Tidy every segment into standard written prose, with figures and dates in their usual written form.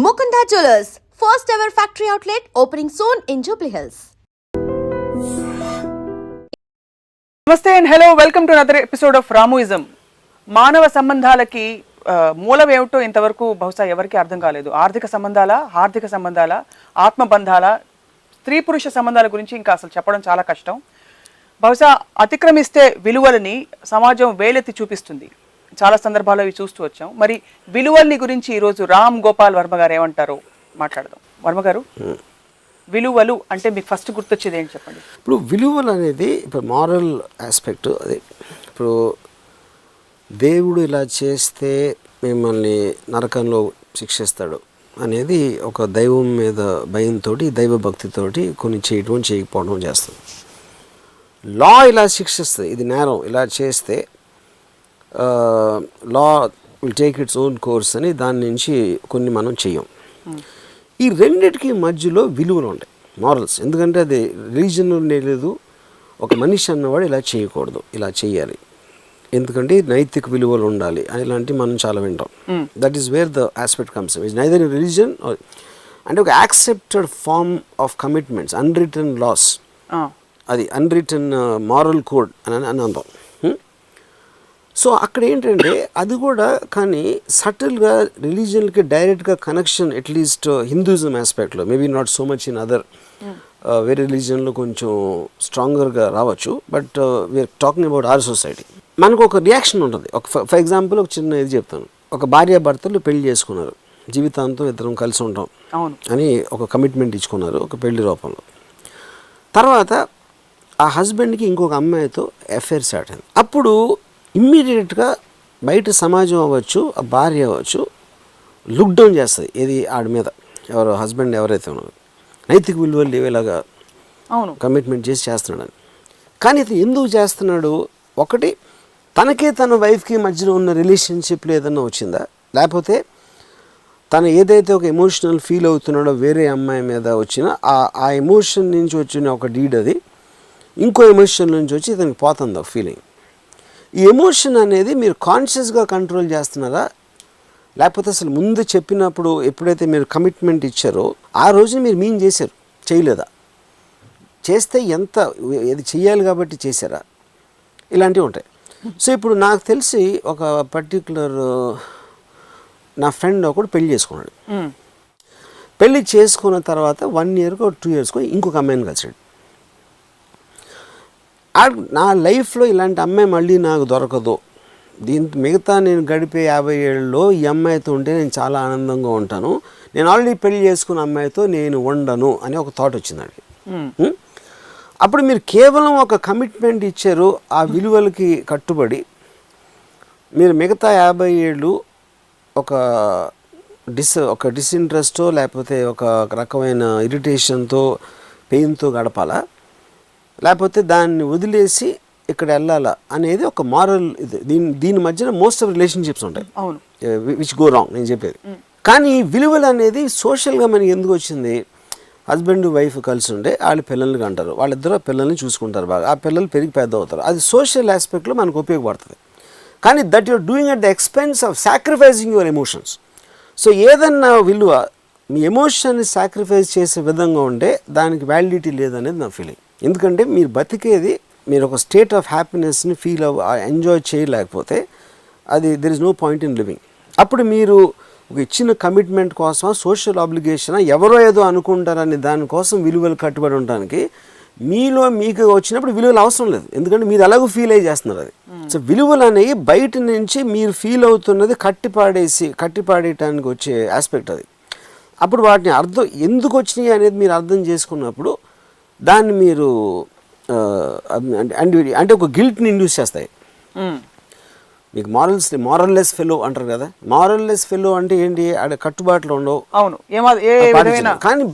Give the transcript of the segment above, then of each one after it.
Mukunda Jewelers, first ever factory outlet opening soon in Jubilee Hills. నమస్తే and hello, welcome to another episode of Ramuism. మానవ సంబంధాలకి మూలం ఏమిటో ఇంతవరకు బహుశా ఎవరికి అర్థం కాలేదు. ఆర్థిక సంబంధాల, ఆత్మబంధాల, స్త్రీ పురుష సంబంధాల గురించి ఇంకా అసలు చెప్పడం చాలా కష్టం. బహుశా అతిక్రమిస్తే విలువలని సమాజం వేలెత్తి చూపిస్తుంది. చాలా సందర్భాల్లో ఇవి చూస్తూ వచ్చాం. మరి విలువల్ని గురించి ఈరోజు రామ్ గోపాల్ వర్మ గారు ఏమంటారో మాట్లాడదాం. వర్మ గారు, విలువలు అంటే మీకు ఫస్ట్ గుర్తొచ్చేది ఏంటి చెప్పండి. ఇప్పుడు విలువలు అనేది ఇప్పుడు మారల్ ఆస్పెక్ట్. అది ఇప్పుడు దేవుడు ఇలా చేస్తే మిమ్మల్ని నరకంలో శిక్షిస్తాడు అనేది ఒక దైవం మీద భయంతో, దైవ భక్తితోటి కొన్ని చేయటం చేయకపోవడం చేస్తుంది. లా ఇలా శిక్షిస్తుంది, ఇది నేరం, ఇలా చేస్తే law will take its own course అని దాని నుంచి కొన్ని మనం చెయ్యం. ఈ రెండిటికి మధ్యలో విలువలు ఉంటాయి, మారల్స్. ఎందుకంటే అది రిలీజన్ లేదు, ఒక మనిషి అన్నవాడు ఇలా చేయకూడదు, ఇలా చేయాలి, ఎందుకంటే నైతిక విలువలు ఉండాలి అని ఇలాంటివి మనం చాలా వింటాం. That is where the aspect comes. It's neither in religion అంటే ఒక accepted form of commitments, unwritten laws, అది అన్రిటన్ మారల్ కోడ్ అని అందాం. సో అక్కడ ఏంటంటే అది కూడా కానీ సటిల్గా రిలీజియన్కి డైరెక్ట్గా కనెక్షన్, అట్లీస్ట్ హిందూయిజం ఆస్పెక్ట్లో, maybe not so much in other వేరే రిలీజియన్లో కొంచెం స్ట్రాంగర్గా రావచ్చు. But we're talking about our society. మనకు ఒక రియాక్షన్ ఉంటుంది. ఒక ఫర్ ఎగ్జాంపుల్ ఒక చిన్న ఇది చెప్తాను. ఒక భార్యాభర్తలు పెళ్లి చేసుకున్నారు, జీవితాంతం ఇద్దరం కలిసి ఉంటాం అని ఒక కమిట్మెంట్ ఇచ్చుకున్నారు ఒక పెళ్లి రూపంలో. తర్వాత ఆ హస్బెండ్కి ఇంకొక అమ్మాయితో అఫైర్ స్టార్ట్ అయింది. అప్పుడు ఇమ్మీడియట్గా బయట సమాజం అవ్వచ్చు, ఆ భార్య అవ్వచ్చు, లుక్ డౌన్ చేస్తుంది ఏది ఆడి మీద, ఎవరు హస్బెండ్ ఎవరైతే ఉన్నారో, నైతిక విలువలు లేవేలాగా కమిట్మెంట్ చేస్తున్నాడని. కానీ ఇది ఎందుకు చేస్తున్నాడు? ఒకటి, తనకే తన వైఫ్కి మధ్యలో ఉన్న రిలేషన్షిప్లో ఏదన్నా వచ్చిందా, లేకపోతే తను ఏదైతే ఒక ఎమోషనల్ ఫీల్ అవుతున్నాడో వేరే అమ్మాయి మీద వచ్చిన ఆ ఎమోషన్ నుంచి వచ్చిన ఒక డీడ్, అది ఇంకో ఎమోషన్ నుంచి వచ్చి ఇతనికి పోతుంది ఒక ఫీలింగ్. ఈ ఎమోషన్ అనేది మీరు కాన్షియస్గా కంట్రోల్ చేస్తున్నారా, లేకపోతే అసలు ముందు చెప్పినప్పుడు ఎప్పుడైతే మీరు కమిట్మెంట్ ఇచ్చారో ఆ రోజు మీరు మీన్ చేశారు, చేయలేదా, చేస్తే ఎంత ఏది చెయ్యాలి కాబట్టి చేశారా, ఇలాంటివి ఉంటాయి. సో ఇప్పుడు నాకు తెలిసి ఒక పర్టికులర్ నా ఫ్రెండ్ ఒకడు పెళ్లి చేసుకున్నాడు. పెళ్లి చేసుకున్న తర్వాత 1 yearకో 2 yearsకో ఇంకొక అమ్మాయిని కలిసాడు. నా లైఫ్లో ఇలాంటి అమ్మాయి మళ్ళీ నాకు దొరకదు, మిగతా నేను గడిపే 50 ఏళ్ళలో ఈ అమ్మాయితో ఉంటే నేను చాలా ఆనందంగా ఉంటాను, నేను ఆల్రెడీ పెళ్లి చేసుకున్న అమ్మాయితో నేను ఉండను అని ఒక థాట్ వచ్చిందండి. అప్పుడు మీరు కేవలం ఒక కమిట్మెంట్ ఇచ్చారు, ఆ విలువలకి కట్టుబడి మీరు మిగతా 50 ఏళ్ళు ఒక డిస్ఇంట్రెస్టో లేకపోతే ఒక రకమైన ఇరిటేషన్తో, పెయిన్తో గడపాలా, లేకపోతే దాన్ని వదిలేసి ఇక్కడ వెళ్ళాలా అనేది ఒక మారల్ ఇది. దీని మధ్యన మోస్ట్ ఆఫ్ రిలేషన్షిప్స్ ఉంటాయి, విచ్ గో రాంగ్ నేను చెప్పేది. కానీ విలువలు అనేది సోషల్గా మనకి ఎందుకు వచ్చింది? హస్బెండ్ వైఫ్ కలిసి ఉండే వాళ్ళు పిల్లల్ని అంటారు, వాళ్ళిద్దరూ పిల్లల్ని చూసుకుంటారు బాగా, ఆ పిల్లలు పెరిగి పెద్ద అవుతారు, అది సోషల్ ఆస్పెక్ట్లో మనకు ఉపయోగపడుతుంది. కానీ that you're doing at the expense of sacrificing your emotions. So ఏదన్నా విలువ మీ ఎమోషన్ని సాక్రిఫైస్ చేసే విధంగా ఉంటే దానికి వ్యాలిడిటీ లేదనేది నా ఫీలింగ్. ఎందుకంటే మీరు బతికేది, మీరు ఒక స్టేట్ ఆఫ్ హ్యాపీనెస్ని ఫీల్ ఎంజాయ్ చేయలేకపోతే అది there is no point in living. అప్పుడు మీరు ఒక ఇచ్చిన కమిట్మెంట్ కోసం, సోషల్ ఆబ్లిగేషన్, ఎవరో ఏదో అనుకుంటారని దానికోసం విలువలు కట్టుబడి ఉండడానికి మీకు వచ్చినప్పుడు విలువలు అవసరం లేదు, ఎందుకంటే మీరు ఎలాగో ఫీల్ అయ్యి చేస్తున్నారు అది. సో విలువలు అనేవి బయట నుంచి మీరు ఫీల్ అవుతున్నది కట్టిపాడేయటానికి వచ్చే ఆస్పెక్ట్ అది. అప్పుడు వాటిని అర్థం ఎందుకు వచ్చినాయి అనేది మీరు అర్థం చేసుకున్నప్పుడు దాన్ని మీరు అంటే ఒక గిల్ట్ని ఇండ్యూస్ చేస్తాయి. మీకు మారల్లెస్ ఫెలో అంటారు కదా, మారల్లెస్ ఫెలో అంటే ఏంటి, ఆడ కట్టుబాట్లు ఉండవు. కానీ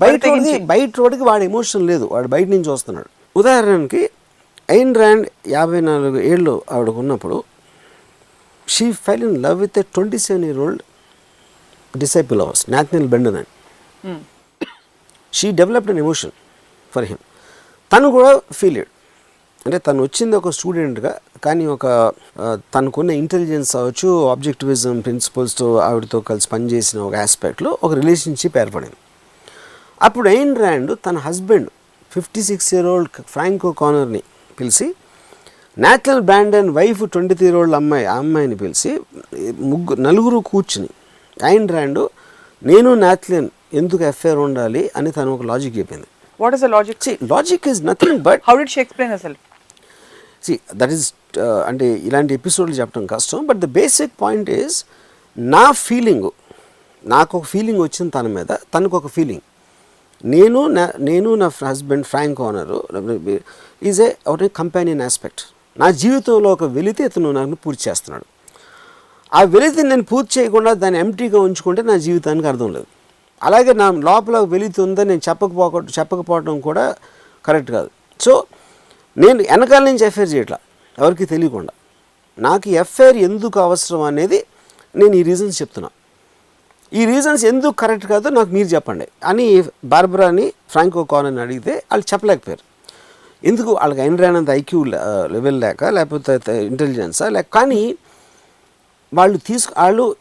బయట వాడికి వాడి ఎమోషన్ లేదు, వాడు బయట నుంచి వస్తున్నాడు. ఉదాహరణకి ఐన్ ర్యాండ్ 54 ఏళ్ళు ఆవిడకు ఉన్నప్పుడు she fell in love with a 27-year-old disciple of ours, Nathaniel Bendenan. She developed an emotion for him. తను కూడా ఫీల్ అయ్యాడు. అంటే తను వచ్చింది ఒక స్టూడెంట్గా, కానీ ఒక తనకున్న ఇంటెలిజెన్స్ అవ్వచ్చు, ఆబ్జెక్టివిజం ప్రిన్సిపల్స్తో ఆవిడతో కలిసి పనిచేసిన ఒక ఆస్పెక్ట్లో ఒక రిలేషన్షిప్ ఏర్పడింది. అప్పుడు ఎయిన్ ర్యాండ్ తన హస్బెండ్ 56-year-old ఫ్రాంకో కానర్ని పిలిచి, నేషనల్ బ్రాండన్ వైఫ్ 23-year-old అమ్మాయి, ఆ అమ్మాయిని పిలిచి నలుగురు కూర్చుని ఎయిన్ ర్యాండ్ నేను నాథ్లిన్ ఎందుకు అఫేర్ ఉండాలి అని తను ఒక లాజిక్ చెప్పింది. What is the logic? Logic is nothing but how did she explain అసలు? దట్ ఈస్ అంటే ఇలాంటి ఎపిసోడ్లు చెప్పడం కష్టం, but the basic point is నా ఫీలింగు, నాకు ఒక ఫీలింగ్ వచ్చింది తన మీద, తనకు ఒక ఫీలింగ్. నేను నా husband Frank Connor is a companion aspect. నా జీవితంలో ఒక వెలితి ఇతను నాకు పూర్తి చేస్తున్నాడు. ఆ వెలితిని నేను పూర్తి చేయకుండా దాన్ని ఎంటీగా ఉంచుకుంటే నా జీవితానికి అర్థం లేదు. అలాగే నా లోపల వెలితి ఉందని నేను చెప్పకపోవడం కూడా కరెక్ట్ కాదు. సో నేను వెనకాల నుంచి ఎఫ్ఐఆర్ చేయట్లా, ఎవరికి తెలియకుండా. నాకు ఎఫ్ఐఆర్ ఎందుకు అవసరం అనేది నేను ఈ రీజన్స్ చెప్తున్నా. ఈ రీజన్స్ ఎందుకు కరెక్ట్ కాదో నాకు మీరు చెప్పండి అని బార్బరాని ఫ్రాంకో కానర్ని అడిగితే వాళ్ళు చెప్పలేకపోయారు. ఎందుకు? వాళ్ళకి ఎయిన్ ర్యాండ్ అంత ఐక్యూ లెవెల్ లేక, లేకపోతే ఇంటెలిజెన్సా లేక, కానీ వాళ్ళు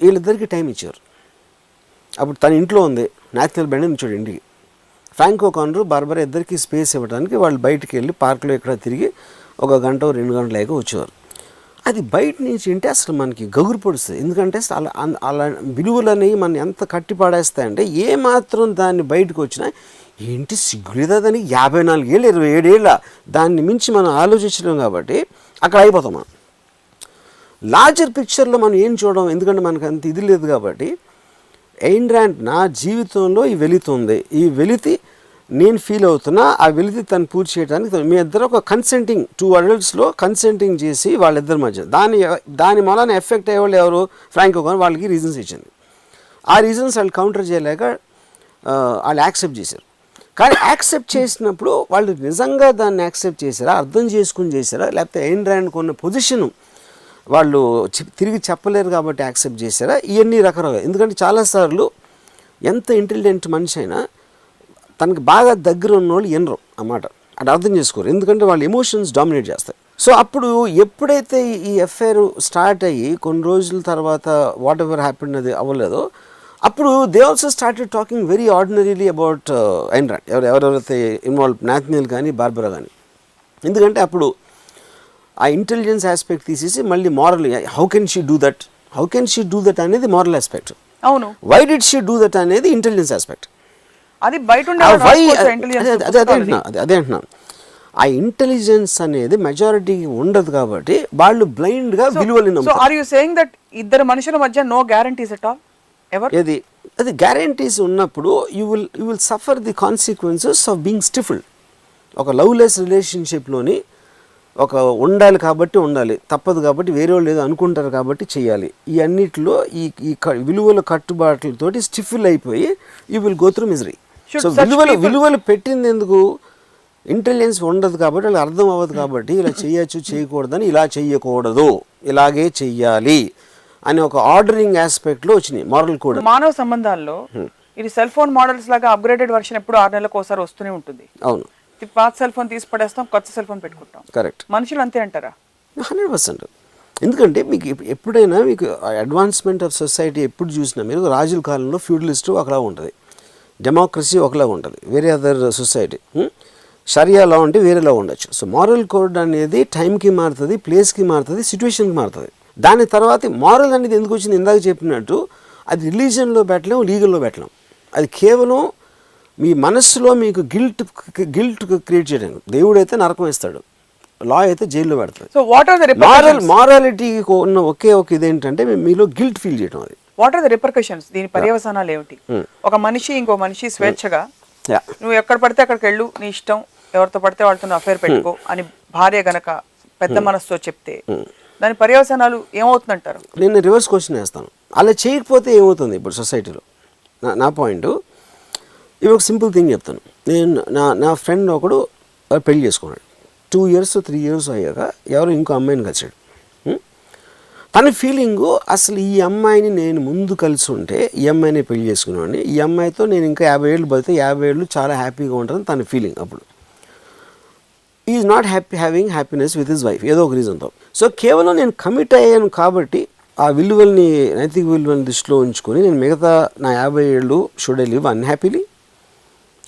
వీళ్ళిద్దరికి టైం ఇచ్చారు. అప్పుడు తన ఇంట్లో ఉంది, నేషనల్ బ్రాండ్ ఇచ్చాడు ఇంటికి. ఫ్రాంకో కానర్ బార్బరా ఇద్దరికి స్పేస్ ఇవ్వడానికి వాళ్ళు బయటికి వెళ్ళి పార్క్లో ఇక్కడ తిరిగి 1 గంట 2 గంటలు లేక వచ్చేవారు. అది బయట నుంచి అంటే అసలు మనకి గగురు పొడుస్తుంది. ఎందుకంటే అలా విలువలని మనం ఎంత కట్టి పాడేస్తాయంటే ఏమాత్రం దాన్ని బయటకు వచ్చినా ఏంటి సిగ్గులేదా దానికి 54 ఏళ్ళు 27 ఏళ్ళ దాన్ని మించి మనం ఆలోచించలేం. కాబట్టి అక్కడ అయిపోతాం మనం. లార్జర్ పిక్చర్లో మనం ఏం చూడడం, ఎందుకంటే మనకు అంత ఇది లేదు. కాబట్టి ఎయిన్ ర్యాండ్ నా జీవితంలో ఈ వెలితి ఉంది, ఈ వెలితి నేను ఫీల్ అవుతున్నా, ఆ వెలితి తను పూర్తి చేయడానికి మీ ఇద్దరు ఒక కన్సెంటింగ్ 2 adultsలో కన్సెంటింగ్ చేసి వాళ్ళిద్దరి మధ్య దాని మూలాన ఎఫెక్ట్ అయ్యేవాళ్ళు ఎవరు? ఫ్రాంకో కానర్ వాళ్ళకి రీజన్స్ ఇచ్చింది. ఆ రీజన్స్ వాళ్ళు కౌంటర్ చేయలేక వాళ్ళు యాక్సెప్ట్ చేశారు. కానీ యాక్సెప్ట్ చేసినప్పుడు వాళ్ళు నిజంగా దాన్ని యాక్సెప్ట్ చేశారా, అర్థం చేసుకుని చేశారా, లేకపోతే ఎయిన్ ర్యాండ్కి ఉన్న పొజిషను వాళ్ళు తిరిగి చెప్పలేరు కాబట్టి యాక్సెప్ట్ చేశారా, ఇవన్నీ రకరకాలు. ఎందుకంటే చాలాసార్లు ఎంత ఇంటెలిజెంట్ మనిషి అయినా తనకి బాగా దగ్గర ఉన్నవాళ్ళు వినరు అన్నమాట, అది అర్థం చేసుకోరు. ఎందుకంటే వాళ్ళ ఎమోషన్స్ డామినేట్ చేస్తాయి. సో అప్పుడు ఎప్పుడైతే ఈ ఎఫ్ఐఆర్ స్టార్ట్ అయ్యి కొన్ని రోజుల తర్వాత వాట్ ఎవర్ హ్యాపెండ్ అది అవ్వలేదో, అప్పుడు they also started talking very ordinarily about ఎయిన్ rand, ఎవరెవరైతే ఇన్వాల్వ్, నాథ్నియల్ కానీ బార్బరా కానీ. ఎందుకంటే అప్పుడు ఆ ఇంటెలిజెన్స్ ఆస్పెక్ట్ తీసేసి మళ్ళీ moral, how can she do that అనేది మారల్ ఆస్పెక్ట్. అవును, why did she do that అనేది ఇంటెలిజెన్స్ ఆస్పెక్ట్. అది బయట అదే అంటున్నాను. ఆ ఇంటెలిజెన్స్ అనేది మెజారిటీకి ఉండదు కాబట్టి వాళ్ళు బ్లైండ్ గా విలువలు నమ్ముతారు. So are you saying that ఇద్దరు మనుషుల మధ్య no guarantees at all ever? అది గ్యారంటీస్ ఉన్నప్పుడు you will suffer the consequences of being stifled. ఒక లవ్లెస్ రిలేషన్షిప్లోని ఒక ఉండాలి కాబట్టి ఉండాలి, తప్పదు కాబట్టి వేరే వాళ్ళు ఏదో అనుకుంటారు కాబట్టి చేయాలి, ఈ అన్నిటిలో ఈ విలువల కట్టుబాట్లతోటి స్టిఫిల్ అయిపోయి you will go through misery. So విలువలు పెట్టింది ఎందుకు? ఇంటెలిజెన్స్ ఉండదు కాబట్టి, వాళ్ళకి అర్థం అవ్వదు కాబట్టి ఇలా చేయొచ్చు చేయకూడదని, ఇలా చెయ్యకూడదు ఇలాగే చెయ్యాలి అని ఒక ఆర్డరింగ్ ఆస్పెక్ట్లో వచ్చినాయి మారల్ కోడ్. మానవ సంబంధాల్లో ఇది సెల్ ఫోన్ మోడల్స్ లాగా అప్గ్రేడెడ్ వర్షన్ ఎప్పుడు 6 నెలలకు ఒకసారి వస్తూనే ఉంటుంది. అవును, పాత సెల్ ఫోన్ తీసి పడేస్తాం, కొత్త సెల్ ఫోన్ పెట్టుకుంటాం. కరెక్ట్. మనుషులు అంతే అంటారా? 100%. ఎందుకంటే మీకు ఎప్పుడైనా మీకు అడ్వాన్స్మెంట్ ఆఫ్ సొసైటీ ఎప్పుడు చూసినా మీరు రాజుల కాలంలో ఫ్యూడలిస్ట్ ఒకలా ఉంటుంది, డెమోక్రసీ ఒకలా ఉంటుంది, వేరే అదర్ సొసైటీ షరియా లా అంటే వేరేలా ఉండొచ్చు. సో మారల్ కోడ్ అనేది టైంకి మారుతుంది, ప్లేస్కి మారుతుంది, సిచ్యువేషన్కి మారుతుంది. దాని తర్వాత మారల్ అనేది ఎందుకు వచ్చింది? ఇందాక చెప్పినట్టు అది రిలీజన్లో పెట్టలేం, లీగల్లో పెట్టలేం. అది కేవలం మీ మనస్సులో మీకు గిల్ట్ క్రియేట్ చేయడం. దేవుడు అయితే నరకం ఇస్తాడు, లా అయితే జైల్లో పెడతాడు. So what are the repercussions? మారాలిటీకి ఉన్న ఒకే ఇదేంటంటే మీలో గిల్ట్ ఫీల్ చేయడం. అది వాట్ ఆర్ ద రిపర్కషన్స్? దీని పర్యవసానాలు ఏమిటి? ఒక మనిషి ఇంకో మనిషి స్వేచ్ఛగా నువ్వు ఎక్కడ పడితే అక్కడికి వెళ్ళు, నీ ఇష్టం, ఎవరితో పడితే వాళ్ళతో అఫేర్ పెట్టుకో అని భార్య గనక పెద్ద మనసుతో చెప్తే దాని పర్యవసానాలు ఏమవుతుందంటారు? నేను రివర్స్ క్వశ్చన్ వేస్తాను, అలా చేయకపోతే ఏమవుతుంది ఇప్పుడు సొసైటీలో? నా పాయింట్ ఇవి ఒక సింపుల్ థింగ్ చెప్తాను. నేను నా ఫ్రెండ్ ఒకడు పెళ్లి చేసుకున్నాడు. 2 years 3 years అయ్యాక ఎవరో ఇంకో అమ్మాయిని కలిసాడు. తన ఫీలింగు అసలు ఈ అమ్మాయిని నేను ముందు కలిసి ఉంటే ఈ అమ్మాయిని పెళ్లి చేసుకున్నాను, ఈ అమ్మాయితో నేను ఇంకా 50 ఏళ్ళు బతితే 50 ఏళ్ళు చాలా హ్యాపీగా ఉంటానని తన ఫీలింగ్. అప్పుడు is not having happiness with his wife, ఏదో ఒక రీజన్తో. సో కేవలం నేను కమిట్ అయ్యాను కాబట్టి ఆ విలువల్ని, నైతిక విలువల్ని దృష్టిలో ఉంచుకొని నేను మిగతా నా 50 ఏళ్ళు should I live unhappily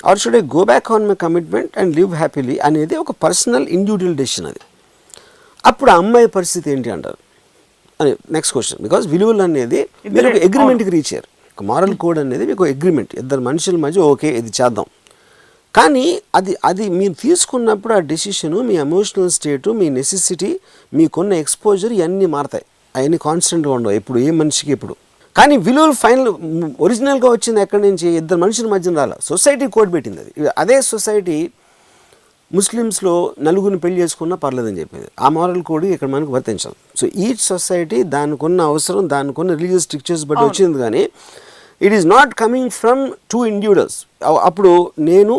or should I go back on my commitment and live happily అనేది ఒక పర్సనల్ ఇండివిజువల్ డెసిషన్ అది. అప్పుడు ఆ అమ్మాయి పరిస్థితి ఏంటి అంటారు అని నెక్స్ట్ క్వశ్చన్. బికాజ్ విలువలు అనేది మీరు ఒక అగ్రిమెంట్కి రీచ్ అయ్యారు. ఒక మారల్ కోడ్ అనేది మీకు అగ్రిమెంట్, ఇద్దరు మనుషుల మధ్య ఓకే ఇది చేద్దాం. కానీ అది మీరు తీసుకున్నప్పుడు ఆ డెసిషను, మీ ఎమోషనల్ స్టేటు, మీ నెసెసిటీ, మీకున్న ఎక్స్పోజర్ ఇవన్నీ మారతాయి. అవన్నీ కాన్స్టెంట్గా ఉండవు ఎప్పుడు, ఏ మనిషికి ఎప్పుడు. కానీ విలువలు ఫైనల్ ఒరిజినల్గా వచ్చింది ఎక్కడి నుంచి? ఇద్దరు మనుషుల మధ్యన రాల, సొసైటీ కోడ్ పెట్టింది అది. అదే సొసైటీ ముస్లిమ్స్లో నలుగురిని పెళ్లి చేసుకున్నా పర్లేదని చెప్పింది. ఆ మారల్ కోడ్ ఇక్కడ మనకు వర్తించాలి. సో ఈచ్ సొసైటీ దానికున్న అవసరం, దానికున్న రిలీజియస్ స్ట్రిక్చర్స్ బట్టి వచ్చింది. కానీ it is not coming from 2 individuals. అప్పుడు నేను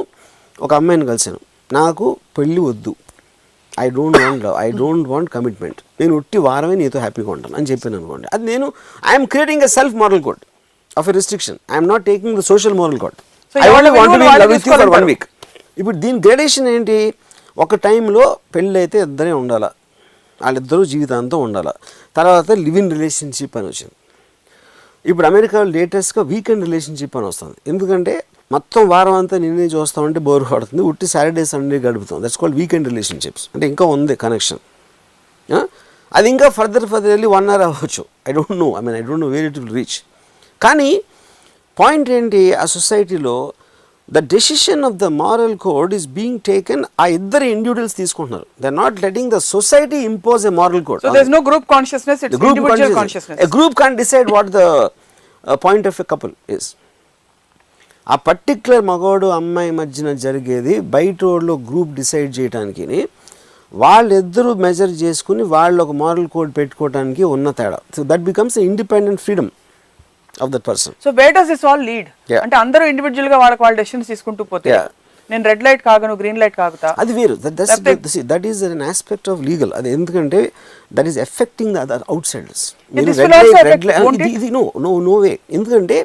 ఒక అమ్మాయిని కలిసాను, నాకు పెళ్ళి వద్దు, ఐ డోంట్ వాంట్ కమిట్మెంట్, నేను ఉట్టి వారమే నీతో హ్యాపీగా ఉంటాను అని చెప్పాను అనుకోండి. అది నేను I'm creating a self moral code of a restriction. I'm not taking the social moral code. I only want to be in love with you for 1 week. ఇప్పుడు దీని గ్రేడేషన్ ఏంటి? ఒక టైంలో పెళ్ళి అయితే ఇద్దరే ఉండాలా, వాళ్ళిద్దరూ జీవితాంతం ఉండాలా. తర్వాత లివ్ ఇన్ రిలేషన్షిప్ అని వచ్చింది. ఇప్పుడు అమెరికాలో లేటెస్ట్గా వీకెండ్ రిలేషన్షిప్ అని వస్తుంది. ఎందుకంటే మొత్తం వారం అంతా నిన్నే చూస్తామంటే బోర్ పడుతుంది, ఉట్టి సాటర్డే సండే గడుపుతాం. That's called weekend relationships. అంటే ఇంకా ఉంది కనెక్షన్. అది ఇంకా ఫర్దర్ వెళ్ళి 1 hour అవ్వచ్చు. I don't know where it will reach. కానీ పాయింట్ ఏంటి, ఆ సొసైటీలో the decision of the moral code is being taken. ఆ ఇద్దరు ఇండివిజువల్స్ తీసుకుంటున్నారు. They are not letting the society impose a moral code. So there is no group consciousness, it's individual consciousness. A group can't decide what the point of a couple is. ఆ particular మగవాడు అమ్మాయి మధ్యన జరిగేది బయట వాళ్ళు group decide చేయడానికి, వాళ్ళిద్దరూ measure చేసుకుని వాళ్ళు ఒక మారల్ కోడ్ పెట్టుకోవడానికి ఉన్న తేడా. So that becomes independent freedom of that person. So where does this all lead? అంటే అందరూ ఇండివిడ్యువల్ గా వాళ్ళ డెసిషన్స్ తీసుకుంటూ పోతే, నేను రెడ్ లైట్ కాగను గ్రీన్ లైట్ కాగుతా, అది వేరు. That is an aspect of legal. అది ఎందుకంటే that is affecting the other outsiders. No way. ఎందుకంటే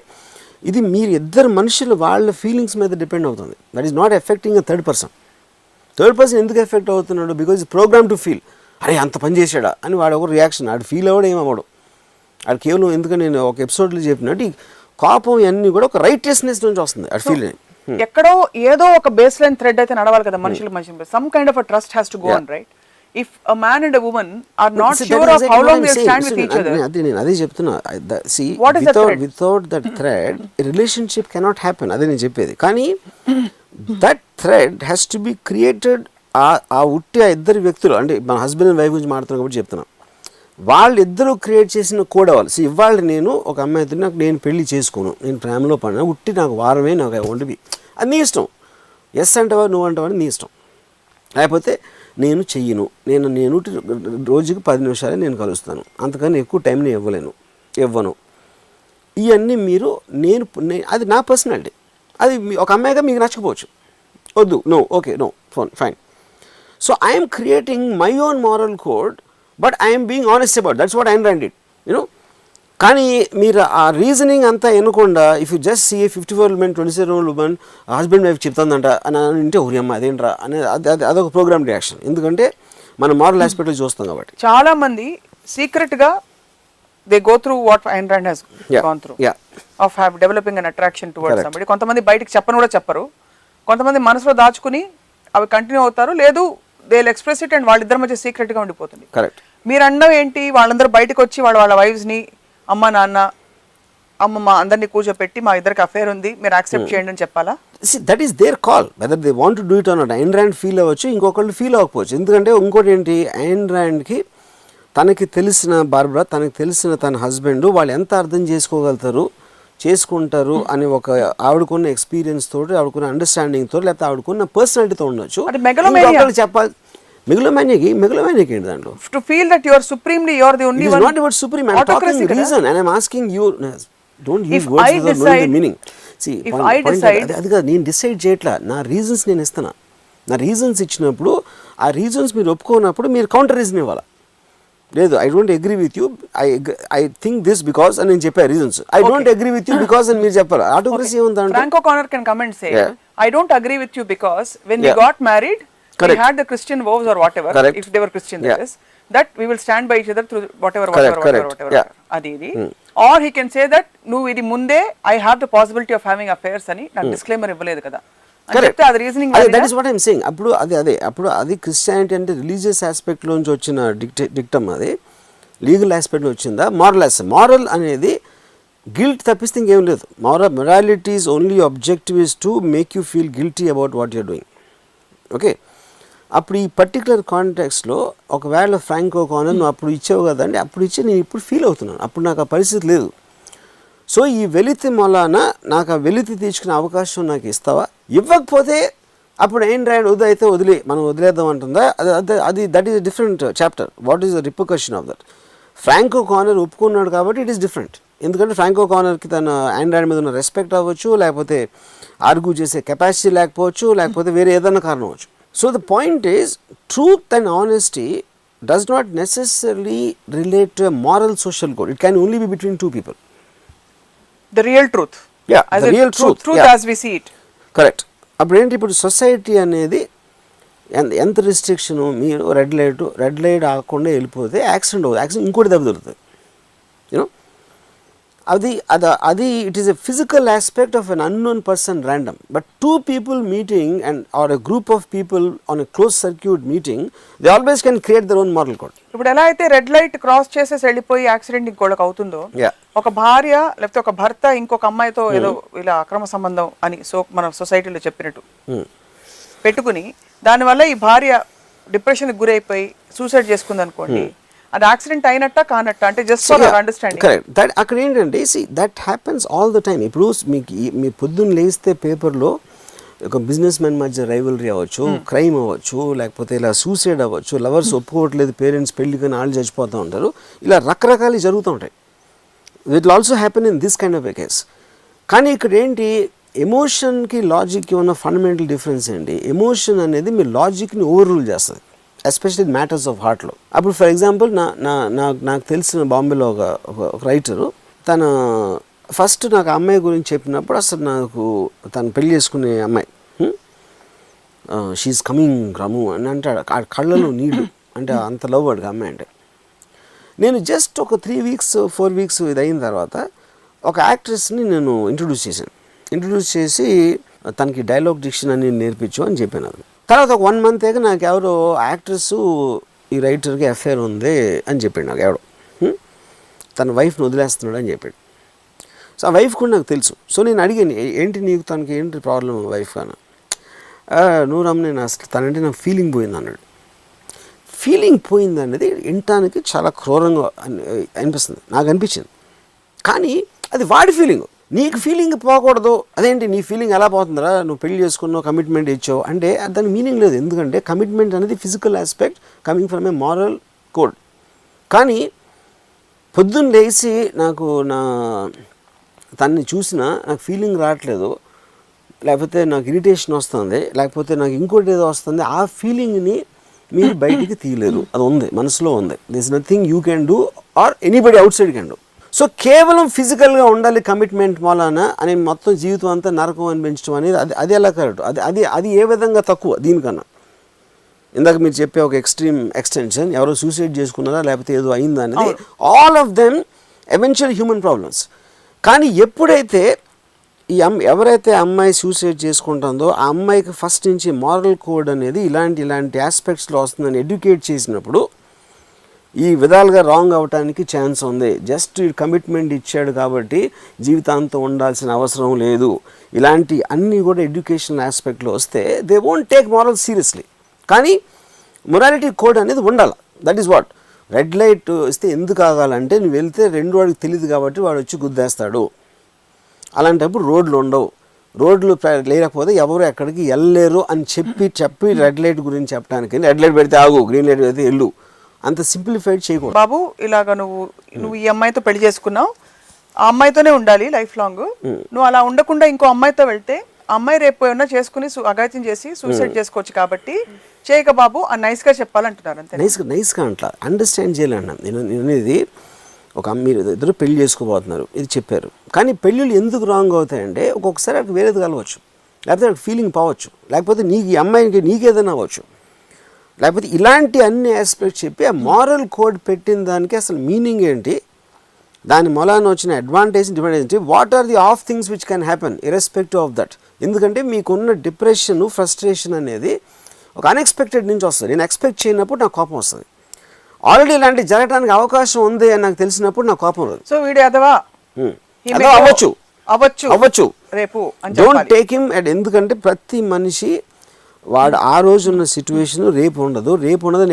ఇది మీరు ఇద్దరు మనుషులు వాళ్ళ ఫీలింగ్స్ మీద డిపెండ్ అవుతుంది. That is not effecting a third person. Third person ఎందుకు ఎఫెక్ట్ అవుతున్నాడు? బికాజ్ ప్రోగ్రామ్ టు ఫీల్, అరే అంత పని చేశాడా అని వాడు ఒక రియాక్షన్. ఆడు ఫీల్ అవ్వడం ఏమవ్వడు. అది కేవలం ఎందుకంటే నేను ఒక ఎపిసోడ్లో చెప్పినట్టు ఈ కోపం ఇవన్నీ కూడా ఒక రైటియస్నెస్ నుంచి వస్తుంది. అది ఫీల్ ఎక్కడో ఏదో ఒక బేస్ లైన్ థ్రెడ్ అయితే నడవాలి కదా మనుషుల మధ్య. Some kind of a trust has to go on, right? If a man and a woman are not sure of how long they'll stand with each other, అదే చెప్తున్నా. See, without that thread a relationship cannot happen. అదే నేను చెప్పేది. కానీ that thread has to be created. ఆ ఉట్టి ఆ ఇద్దరు వ్యక్తులు, అంటే మన హస్బెండ్ అండ్ వైఫ్ గురించి మాట్లాడుతున్నాం కాబట్టి చెప్తున్నా, వాళ్ళిద్దరూ క్రియేట్ చేసిన కోడ్ అవ్వాలి. సో ఇవాళ నేను ఒక అమ్మాయితో నాకు నేను పెళ్లి చేసుకోను, నేను ప్రేమలో పడినా, ఉట్టి నాకు వారమే నాకు వండివి, అది నీ ఇష్టం. ఎస్ అంటావా నువ్వు అంటావా నీ ఇష్టం. లేకపోతే నేను చెయ్యను, నేను రోజుకి 10 నిమిషాలే నేను కలుస్తాను, అంతకని ఎక్కువ టైం నేను ఇవ్వను. ఇవన్నీ మీరు అది నా పర్సనాలిటీ. అది ఒక అమ్మాయిగా మీకు నచ్చకపోవచ్చు, వద్దు, no, okay, no, fine. So I'm creating my own moral code, but I'm being honest about that's what I'm right it, you know. కానీ మీరు ఆ రీజనింగ్ అంతా ఎన్నుకుండా, if you just see 54 27 women husband wife చెప్తుందంట అని అంటే ఊరి అమ్మ అదేంట్రా అనేది అదొక ప్రోగ్రామ్ రియాక్షన్. ఎందుకంటే మనం మారల్ ఆస్పెక్ట్లో చూస్తాం కాబట్టి. చాలా మంది సీక్రెట్ గా they go through what Ayn Rand has gone through of developing an attraction towards somebody. కొంతమంది బయటికి చెప్పను కూడా చెప్పరు, కొంతమంది మనసులో దాచుకుని అవి కంటిన్యూ అవుతారు, లేదు they will express it and వాళ్ళిద్దరి మధ్య సీక్రెట్ గా ఉండిపోతుంది. కరెక్ట్. మీరు అన్నవి ఏంటి? వాళ్ళందరూ బయటకు వచ్చి వాళ్ళ వైఫ్స్ ని, అమ్మ నాన్న అమ్మమ్మ అందరినీ కూర్చోపెట్టి మా ఇద్దరికి అఫేర్ ఉంది మీరు యాక్సెప్ట్ చేయండి అని చెప్పాలా? That is their call, whether they want to do it or not. Ayn Rand feel అవ్వచ్చు, ఇంకొకళ్ళు ఫీల్ అవ్వకపోవచ్చు. ఎందుకంటే ఇంకోటి ఏంటి, Ayn Randకి తనకి తెలిసిన బార్బరా, తనకి తెలిసిన తన హస్బెండ్ వాళ్ళు ఎంత అర్థం చేసుకుంటారు అని ఒక ఆవిడకున్న ఎక్స్పీరియన్స్ తోటి, ఆవిడకున్న అండర్స్టాండింగ్ తోటి, లేకపోతే ఆవిడకున్న పర్సనాలిటీతో ఉండొచ్చు. చెప్పాలి మెగలోమానియాకి ఏంటి దాంట్లో? To feel that you are supremely you are the only one. Not about supreme, I am talking reason and I am asking you, don't use words without knowing the meaning. See, అది కాదు, నేను decide చేయట్లా, నా reasons నేను ఇస్తున్నా. నా reasons ఇచ్చినప్పుడు ఆ రీజన్స్ మీరు ఒప్పుకోనప్పుడు మీరు కౌంటర్ రీజన్ ఇవ్వాలి. లేదు, I don't agree with you, I think this because అని నేను చెప్పా reasons. I don't agree with you because అని మీరు చెప్పారు. ఆటోక్రసీ ఏముంది? Frank O'Connor can come and say, I don't agree with you because when we got married we had the Christian vows or whatever, Correct. if they were Christian, Yeah. that is, that we will stand by each other through whatever. Correct. Yeah. అది ఇది. Or he can say that నువ్వు ఇది ముందే I have the possibility of having affairs అని నాకు disclaimer ఇవ్వలేదు కదా అని చెప్తే అది reasoning. That is what I'm saying. అప్పుడు అది క్రిస్టియానిటీ అంటే రిలీజియస్ ఆస్పెక్ట్ లోంచి వచ్చిన డిక్టమ్, అది లీగల్ ఆస్పెక్ట్ వచ్చిందా మారల్ అనేది గిల్ట్ తప్పిస్తే ఇంకేం లేదు. Moralities only objective is to make you feel guilty about what you're doing. Okay, అప్పుడు ఈ పర్టికులర్ కాంటెక్స్లో ఒకవేళ ఫ్రాంకో కానర్ నువ్వు అప్పుడు ఇచ్చావు కదండి, అప్పుడు ఇచ్చి నేను ఇప్పుడు ఫీల్ అవుతున్నాను, అప్పుడు నాకు ఆ పరిస్థితి లేదు. సో ఈ వెలితి మొలాన నాకు ఆ వెలితి తీర్చుకునే అవకాశం నాకు ఇస్తావా? ఇవ్వకపోతే అప్పుడు ఏం రాయండి వద్దు అయితే మనం వదిలేద్దాం అంటుందా? అది that is different chapter. What is the repercussion of that? Franco Connor ఒప్పుకున్నాడు కాబట్టి ఇట్ ఈస్ డిఫరెంట్. ఎందుకంటే ఫ్రాంకో కానర్కి తన ఆండ్రాయిడ్ మీద ఉన్న రెస్పెక్ట్ అవ్వచ్చు, లేకపోతే ఆర్గ్యూ చేసే కెపాసిటీ లేకపోవచ్చు, లేకపోతే వేరే ఏదైనా కారణం అవ్వచ్చు. So the point is truth and honesty does not necessarily relate to a moral social code. It can only be between two people. The real truth. Yeah, as the real truth. Truth Yeah. as we see it. Correct. అప్పుడు ఏంటి, ఇప్పుడు society అనేది ఎంత రిస్ట్రిక్షను, మీరు red light ఆకుండా వెళ్ళిపోతే accident ఇంకోటి దెబ్బ దొరుకుతుంది. యూనో అది it is a physical aspect of an unknown person random. But two people meeting and or a group of people on a close circuit meeting, they always can create their own moral code. ఇప్పుడు ఎలా అయితే red light cross చేసేసి వెళ్ళిపోయి accident ఇంకోళ్ళకి అవుతుందో, ఒక భార్య లేకపోతే ఒక భర్త ఇంకొక అమ్మాయితో ఏదో ఇలా అక్రమ సంబంధం అని మన సొసైటీలో చెప్పినట్టు పెట్టుకుని దానివల్ల ఈ భార్య డిప్రెషన్కి గురైపోయి సూసైడ్ చేసుకుంది అనుకోండి, అది యాక్సిడెంట్ అయినట్ట కానట్ట అంటే just for our understanding. Correct. That అక్కడ ఏంటంటే that happens all the time. ఇప్పుడు మీ పొద్దున్న లేస్తే పేపర్లో ఒక బిజినెస్ మ్యాన్ మధ్య రైవలరీ అవ్వచ్చు, క్రైమ్ అవ్వచ్చు, లేకపోతే ఇలా సూసైడ్ అవ్వచ్చు, లవర్స్ ఒప్పుకోవట్లేదు, పేరెంట్స్ పెళ్ళికని వాళ్ళు చచ్చిపోతూ ఉంటారు, ఇలా రకరకాలు జరుగుతూ ఉంటాయి. It will also happen in this kind of a case. కానీ ఇక్కడ ఏంటి, ఎమోషన్కి లాజిక్కి ఉన్న ఫండమెంటల్ డిఫరెన్స్ ఏంటి, ఎమోషన్ అనేది మీ లాజిక్ని ఓవర్ రూల్ చేస్తుంది, ఎస్పెషల్లీ మ్యాటర్స్ ఆఫ్ హార్ట్లో. అప్పుడు ఫర్ ఎగ్జాంపుల్ నాకు తెలిసిన బాంబేలో ఒక రైటరు, తన ఫస్ట్ నాకు అమ్మాయి గురించి చెప్పినప్పుడు అసలు నాకు తను పెళ్లి చేసుకునే అమ్మాయి, షీఈస్ కమింగ్ రము అని అంటాడు, ఆ కళ్ళలో నీళ్ళు అంటే అంత లవ్ వాడికి అమ్మాయి అంటే. నేను జస్ట్ ఒక 3 weeks 4 weeks ఇది అయిన తర్వాత ఒక యాక్ట్రెస్ని నేను ఇంట్రడ్యూస్ చేసి తనకి డైలాగ్ డిక్షన్ అని నేర్పించు అని చెప్పాను. అది తర్వాత ఒక 1 month నాకు ఎవరో యాక్ట్రెస్ ఈ రైటర్కి అఫేర్ ఉంది అని చెప్పాడు నాకు ఎవడో, తన వైఫ్ని వదిలేస్తున్నాడు అని చెప్పాడు. సో ఆ వైఫ్ కూడా నాకు తెలుసు. సో నేను అడిగాను, ఏంటి నీకు తనకి ఏంటి ప్రాబ్లం వైఫ్ అని. నువ్వు రమ్మ, నేను అసలు తనంటే నాకు ఫీలింగ్ పోయింది అన్నాడు. ఫీలింగ్ పోయింది అనేది వినటానికి చాలా క్రూరంగా అనిపిస్తుంది, నాకు అనిపించింది. కానీ అది వాడి ఫీలింగ్, నీకు ఫీలింగ్ పోకూడదు. అదేంటి నీ ఫీలింగ్ ఎలా పోతుందిరా, నువ్వు పెళ్లి చేసుకున్నావు, కమిట్మెంట్ ఇచ్చావు అంటే దాని మీనింగ్ లేదు. ఎందుకంటే కమిట్మెంట్ అనేది physical aspect coming from A moral code. కానీ పొద్దున్న లేచి నాకు తన్ని చూసినా నాకు ఫీలింగ్ రావట్లేదు, లేకపోతే నాకు ఇరిటేషన్ వస్తుంది, లేకపోతే నాకు ఇంకోటి ఏదో వస్తుంది, ఆ ఫీలింగ్ని మీరు బయటికి తీయలేరు. అది ఉంది, మనసులో ఉంది. This nothing you can do or anybody out side can do. So కేవలం ఫిజికల్గా ఉండాలి కమిట్మెంట్ మూలాన అని మొత్తం జీవితం అంతా నరకం అనిపించడం అనేది అది ఎలా కరెక్ట్? అది ఏ విధంగా తక్కువ దీనికన్నా? ఇందాక మీరు చెప్పే ఒక ఎక్స్ట్రీమ్ ఎక్స్టెన్షన్, ఎవరో సూసైడ్ చేసుకున్నారా లేకపోతే ఏదో అయిందా అనేది, all of them eventual human problems. కానీ ఎప్పుడైతే ఎవరైతే అమ్మాయి సూసైడ్ చేసుకుంటుందో ఆ అమ్మాయికి ఫస్ట్ నుంచి మారల్ కోడ్ అనేది ఇలాంటి ఆస్పెక్ట్స్లో వస్తుందని ఎడ్యుకేట్ చేసినప్పుడు ఈ విధాలుగా రాంగ్ అవ్వటానికి ఛాన్స్ ఉంది. జస్ట్ కమిట్మెంట్ ఇచ్చాడు కాబట్టి జీవితాంతం ఉండాల్సిన అవసరం లేదు, ఇలాంటి అన్నీ కూడా ఎడ్యుకేషనల్ ఆస్పెక్ట్లో వస్తే they won't take moral seriously. కానీ మొరాలిటీ కోడ్ అనేది ఉండాలి. That is what. Red light ఇస్తే ఎందుకు ఆగాలంటే నువ్వు వెళ్తే రెండు వాడికి తెలియదు కాబట్టి వాడు వచ్చి గుద్దేస్తాడు. అలాంటప్పుడు రోడ్లు ఉండవు, రోడ్లు లేకపోతే ఎవరు ఎక్కడికి వెళ్ళలేరు అని చెప్పి రెడ్ లైట్ గురించి చెప్పడానికి, రెడ్ లైట్ పెడితే ఆగు, గ్రీన్ లైట్ పెడితే వెళ్ళు, అంత సింప్లిఫైడ్ చేయకూడదు. బాబు ఇలాగ నువ్వు ఈ అమ్మాయితో పెళ్లి చేసుకున్నావు, ఆ అమ్మాయితోనే ఉండాలి లైఫ్ లాంగ్. నువ్వు అలా ఉండకుండా ఇంకో అమ్మాయితో వెళ్తే ఆ అమ్మాయి రేపు ఏమన్నా చేసుకుని అఘాయిత్యం చేసి సూసైడ్ చేసుకోవచ్చు కాబట్టి చేయక బాబు అని నైస్గా చెప్పాలంటున్నారు. అంతే, నైస్గా అంట అండర్స్టాండ్ చేయాలన్నా. నేను అనేది మీరు ఇద్దరు పెళ్లి చేసుకోబోతున్నారు, ఇది చెప్పారు. కానీ పెళ్ళిళ్ళు ఎందుకు రాంగ్ అవుతాయంటే ఒక్కొక్కసారి అక్కడ వేరేది కలవచ్చు, లేకపోతే అక్కడ ఫీలింగ్ పోవచ్చు, లేకపోతే నీకు ఈ అమ్మాయికి నీకేదైనా అవ్వచ్చు. లేకపోతే ఇలాంటి అన్ని ఆస్పెక్ట్స్ చెప్పి ఆ మారల్ కోడ్ పెట్టిన దానికి అసలు మీనింగ్ ఏంటి, దాని మూలాన వచ్చిన అడ్వాంటేజ్ ఏంటి, what are the of things which can happen irrespective of that. ఎందుకంటే మీకున్న డిప్రెషన్, ఫ్రస్ట్రేషన్ అనేది ఒక అన్ఎక్స్పెక్టెడ్ నుంచి వస్తుంది. నేను ఎక్స్పెక్ట్ చేయనప్పుడు నాకు కోపం వస్తుంది. ఆల్రెడీ ఇలాంటి జరగడానికి అవకాశం ఉంది అని నాకు తెలిసినప్పుడు నాకు కోపం రాదు. సో వీడు ఎదవా అవ్వచ్చు రేపు డోంట్ టేక్ హిమ్ అట్. ఎందుకంటే ప్రతి మనిషి వాడు ఆ రోజు ఉన్న సిచ్యువేషన్ రేపు ఉండదు,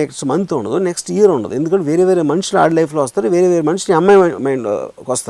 నెక్స్ట్ మంత్ ఉండదు, నెక్స్ట్ ఇయర్ ఉండదు. ఎందుకంటే వేరే వేరే మనుషులు ఆడ లైఫ్లో వస్తారు, వేరే వేరే మనుషులు అమ్మాయి మైండ్కి వస్తారు.